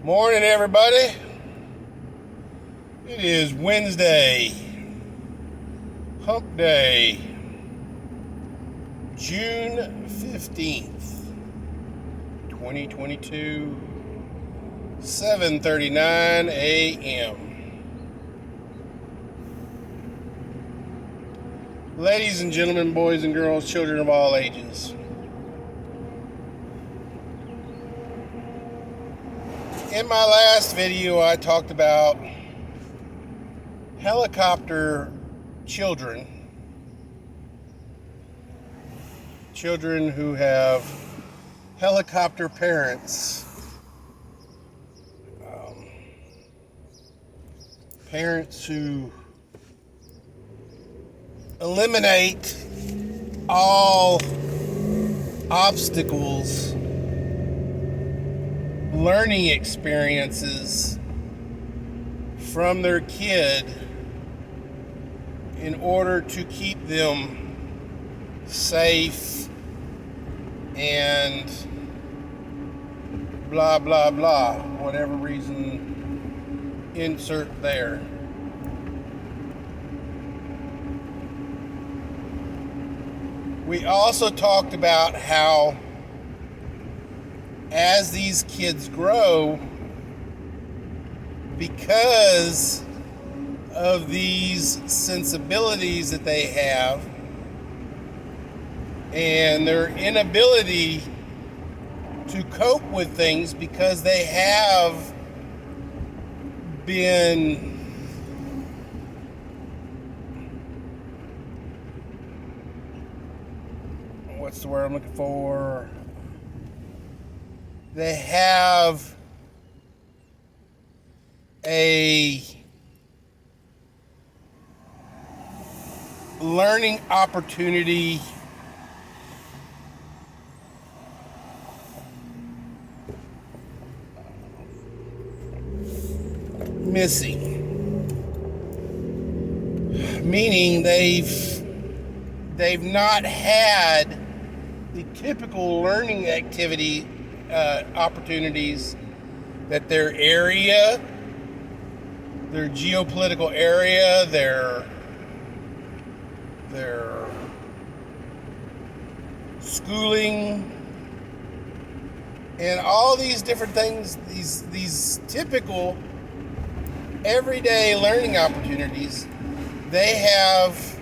Morning, everybody. It is Wednesday, Hump Day, June 15th, 2022, 7:39 a.m. Ladies and gentlemen, boys and girls, children of all ages. In my last video, I talked about helicopter children who have helicopter parents, parents who eliminate all obstacles, learning experiences from their kid in order to keep them safe and blah blah blah, whatever reason, insert there. We also talked about how as these kids grow, because of these sensibilities that they have and their inability to cope with things because they have been what's the word I'm looking for? They have a learning opportunity missing, meaning they've not had the typical learning activity opportunities that their area, their geopolitical area, their schooling, and all these different things, these typical everyday learning opportunities, they have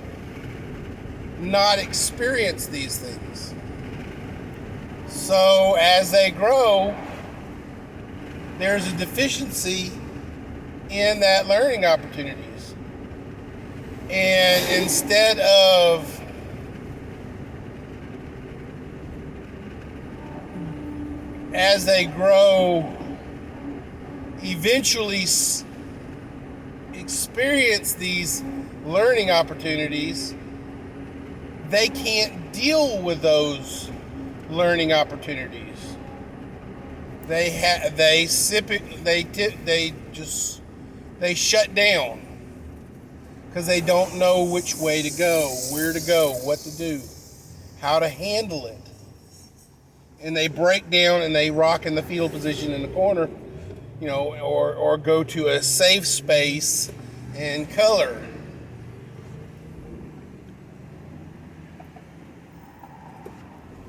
not experienced these things. So as they grow, there's a deficiency in that learning opportunities. And instead of as they grow, eventually experience these learning opportunities, they can't deal with those learning opportunities. They shut down because they don't know which way to go, where to go, what to do, how to handle it. And they break down and they rock in the fetal position in the corner, or go to a safe space and color.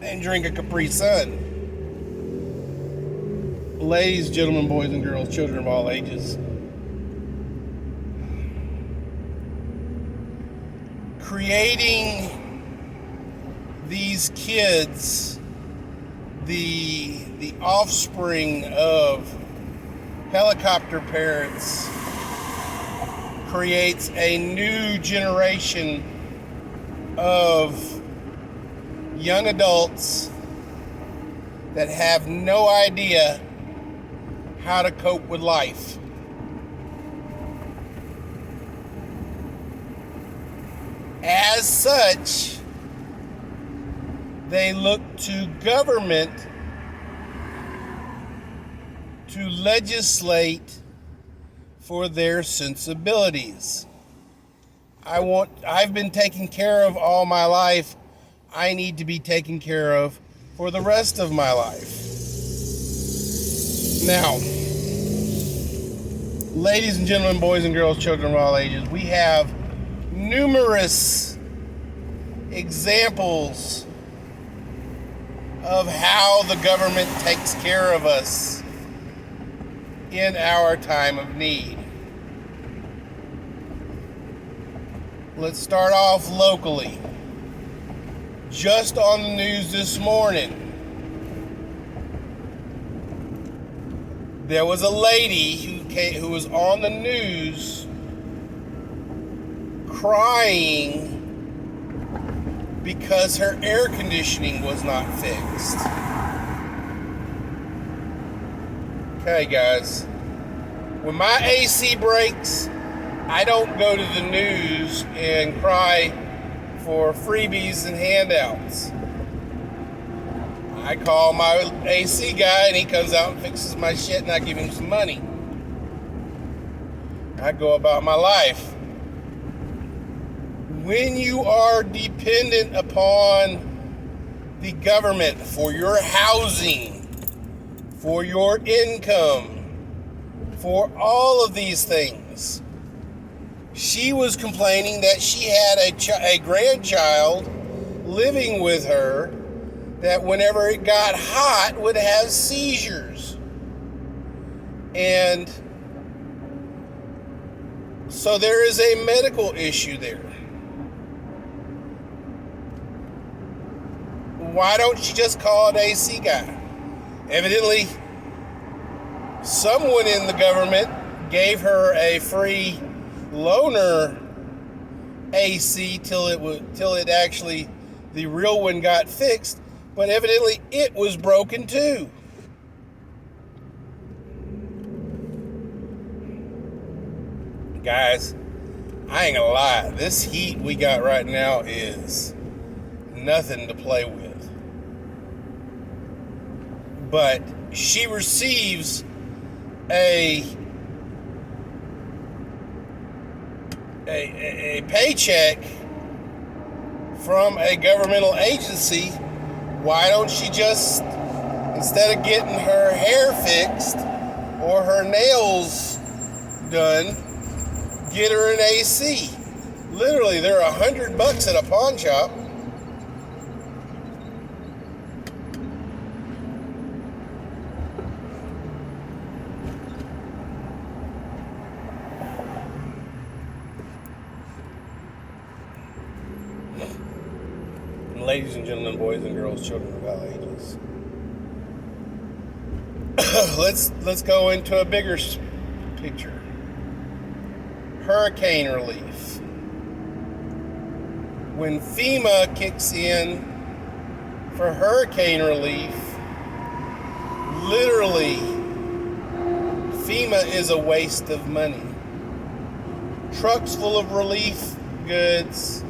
And drink a Capri Sun. Ladies, gentlemen, boys and girls, children of all ages. Creating these kids, the offspring of helicopter parents, creates a new generation of young adults that have no idea how to cope with life. As such, they look to government to legislate for their sensibilities. I've been taken care of all my life. I need to be taken care of for the rest of my life. Now, Ladies and gentlemen, boys and girls, children of all ages, we have numerous examples of how the government takes care of us in our time of need. Let's start off locally. Just on the news this morning, there was a lady who was on the news crying because her air conditioning was not fixed. Okay, guys, when my AC breaks, I don't go to the news and cry for freebies and handouts. I call my AC guy and he comes out and fixes my shit and I give him some money. I go about my life. When you are dependent upon the government for your housing, for your income, for all of these things, she was complaining that she had a grandchild living with her that whenever it got hot would have seizures. And so there is a medical issue there. Why don't you just call an AC guy? Evidently, someone in the government gave her a free loaner AC till it actually, the real one got fixed, but evidently it was broken too. Guys, I ain't gonna lie, this heat we got right now is nothing to play with. But she receives a paycheck from a governmental agency. Why don't she just, instead of getting her hair fixed or her nails done, get her an AC? Literally, they're $100 at a pawn shop. Ladies and gentlemen, boys and girls, children of all ages, let's go into a bigger picture. Hurricane relief. When FEMA kicks in for hurricane relief, literally, FEMA is a waste of money. Trucks full of relief goods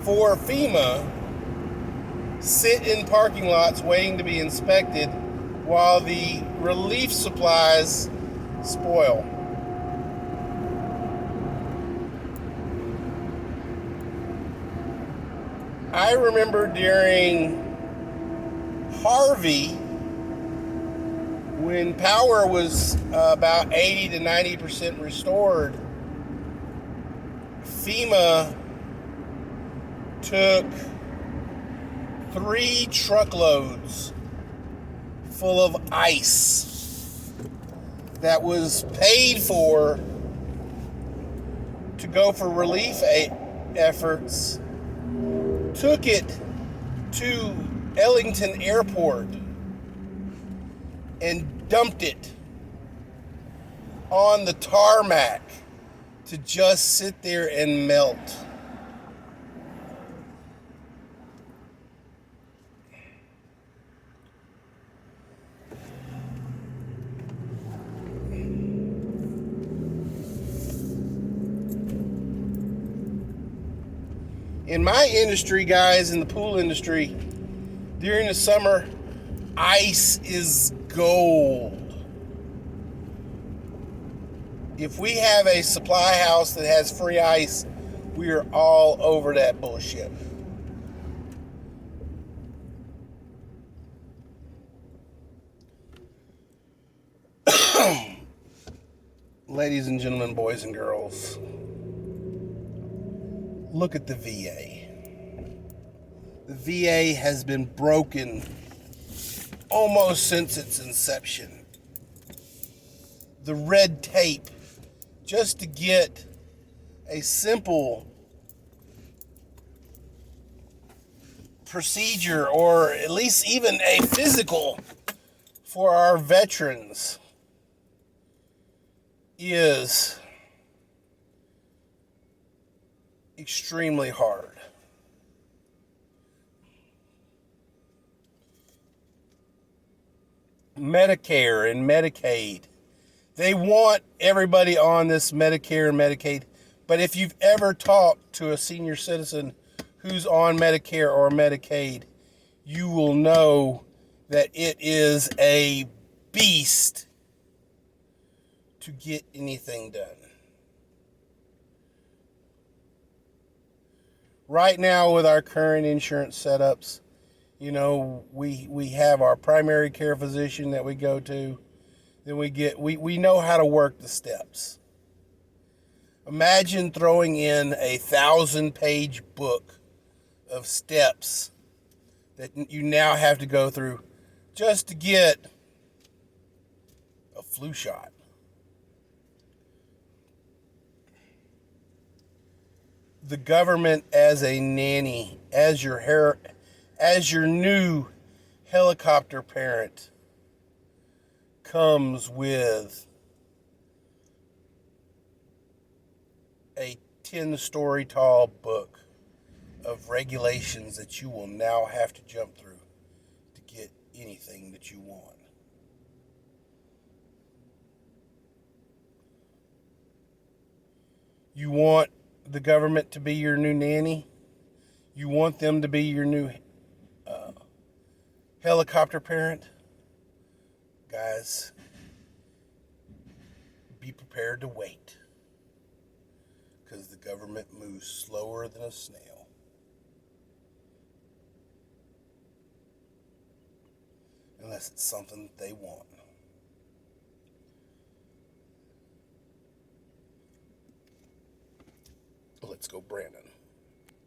for FEMA sit in parking lots waiting to be inspected while the relief supplies spoil. I remember during Harvey, when power was about 80 to 90% restored, FEMA took 3 truckloads full of ice that was paid for to go for relief efforts, took it to Ellington Airport and dumped it on the tarmac to just sit there and melt. In my industry, guys, in the pool industry, during the summer, ice is gold. If we have a supply house that has free ice, we are all over that bullshit. Ladies and gentlemen, boys and girls, look at the VA. The VA has been broken almost since its inception. The red tape just to get a simple procedure, or at least even a physical, for our veterans is extremely hard. Medicare and Medicaid, they want everybody on this Medicare and Medicaid, but if you've ever talked to a senior citizen who's on Medicare or Medicaid, you will know that it is a beast to get anything done. Right now, with our current insurance setups, you know, we have our primary care physician that we go to. Then we know how to work the steps. Imagine throwing in a 1,000-page book of steps that you now have to go through just to get a flu shot. The government as a nanny, as your new helicopter parent, comes with a 10-story tall book of regulations that you will now have to jump through to get anything that you want. You want the government to be your new nanny? You want them to be your new helicopter parent? Guys, be prepared to wait, because the government moves slower than a snail. Unless it's something they want. Let's go, Brandon.